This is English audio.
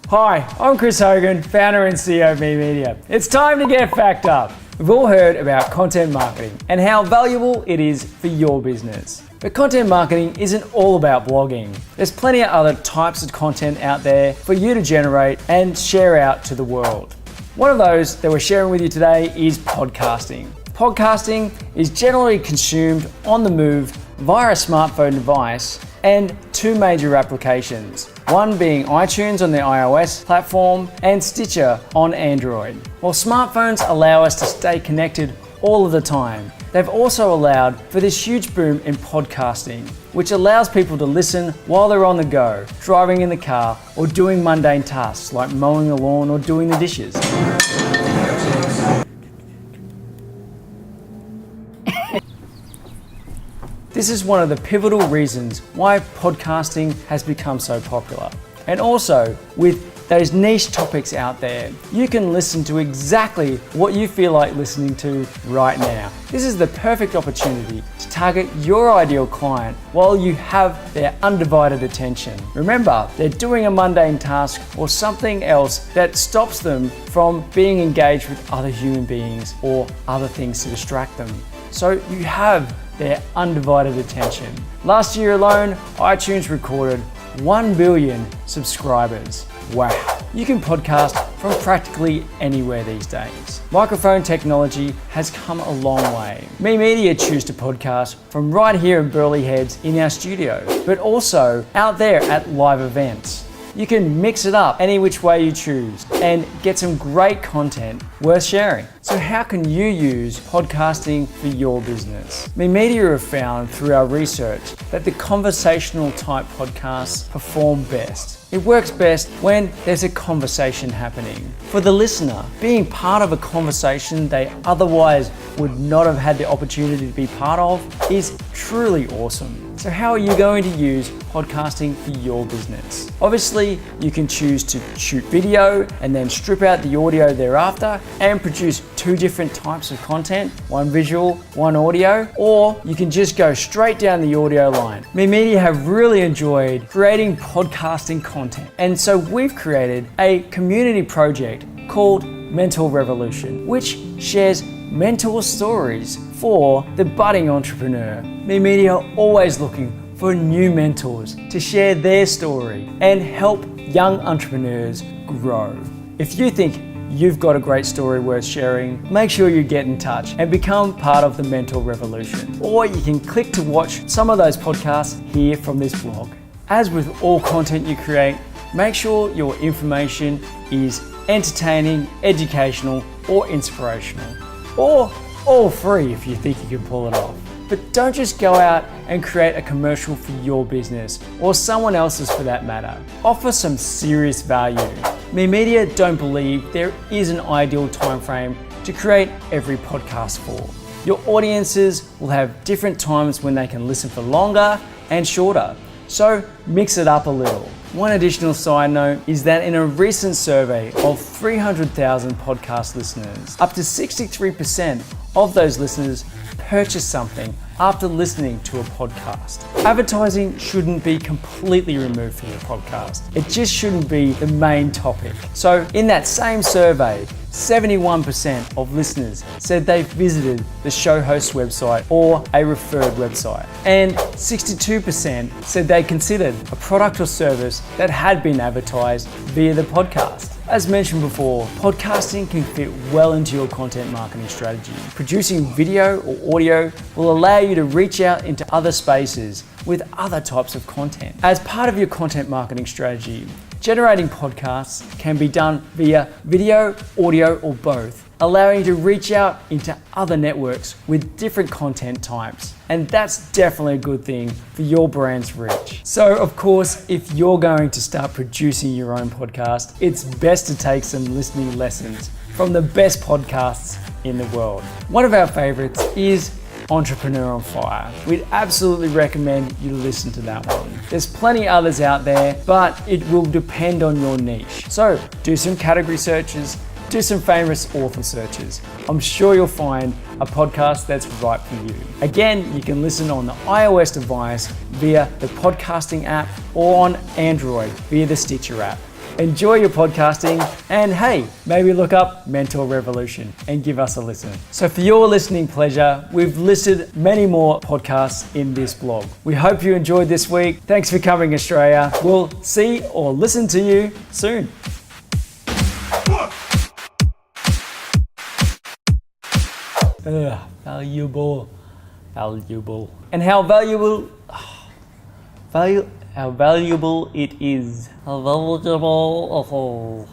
Hi, I'm Chris Hogan, founder and CEO of Me Media. It's time to get fact up. We've all heard about content marketing and how valuable it is for your business. But content marketing isn't all about blogging. There's plenty of other types of content out there for you to generate and share out to the world. One of those that we're sharing with you today is podcasting. Podcasting is generally consumed on the move via a smartphone device and two major applications. One being iTunes on the iOS platform and Stitcher on Android. While smartphones allow us to stay connected all of the time, they've also allowed for this huge boom in podcasting, which allows people to listen while they're on the go, driving in the car, or doing mundane tasks like mowing the lawn or doing the dishes. This is one of the pivotal reasons why podcasting has become so popular. And also, with those niche topics out there, you can listen to exactly what you feel like listening to right now. This is the perfect opportunity to target your ideal client while you have their undivided attention. Remember, they're doing a mundane task or something else that stops them from being engaged with other human beings or other things to distract them. So you have their undivided attention. Last year alone, iTunes recorded 1 billion subscribers. Wow. You can podcast from practically anywhere these days. Microphone technology has come a long way. Me Media choose to podcast from right here in Burleigh Heads in our studio, but also out there at live events. You can mix it up any which way you choose and get some great content worth sharing. So how can you use podcasting for your business? Me Media have found through our research that the conversational type podcasts perform best. It works best when there's a conversation happening. For the listener, being part of a conversation they otherwise would not have had the opportunity to be part of is truly awesome. So how are you going to use podcasting for your business? Obviously, you can choose to shoot video and then strip out the audio thereafter and produce two different types of content, one visual, one audio, or you can just go straight down the audio line. Me Media have really enjoyed creating podcasting content, and so we've created a community project called Mental Revolution, which shares mentor stories for the budding entrepreneur. Me Media are always looking for new mentors to share their story and help young entrepreneurs grow. If you think you've got a great story worth sharing, make sure you get in touch and become part of the Mental Revolution. Or you can click to watch some of those podcasts here from this blog. As with all content you create, make sure your information is entertaining, educational, or inspirational. Or all free if you think you can pull it off. But don't just go out and create a commercial for your business or someone else's for that matter. Offer some serious value. Me Media don't believe there is an ideal time frame to create every podcast for. Your audiences will have different times when they can listen for longer and shorter. So mix it up a little. One additional side note is that in a recent survey of 300,000 podcast listeners, up to 63% of those listeners purchased something after listening to a podcast. Advertising shouldn't be completely removed from your podcast. It just shouldn't be the main topic. So in that same survey, 71% of listeners said they visited the show host's website or a referred website. And 62% said they considered a product or service that had been advertised via the podcast. As mentioned before, podcasting can fit well into your content marketing strategy. Producing video or audio will allow you to reach out into other spaces with other types of content. As part of your content marketing strategy, generating podcasts can be done via video, audio, or both, allowing you to reach out into other networks with different content types. And that's definitely a good thing for your brand's reach. So of course, if you're going to start producing your own podcast, it's best to take some listening lessons from the best podcasts in the world. One of our favorites is Entrepreneur on Fire. We'd absolutely recommend you listen to that one. There's plenty others out there, but it will depend on your niche. So do some category searches, do some famous author searches. I'm sure you'll find a podcast that's right for you. Again, you can listen on the iOS device via the podcasting app or on Android via the Stitcher app. enjoy your podcasting, and hey, maybe look up Mentor Revolution and give us a listen. So for your listening pleasure, we've listed many more podcasts in this blog. We hope you enjoyed this week. Thanks for coming, Australia. We'll see or listen to you soon. Valuable. And how valuable it is. How valuable.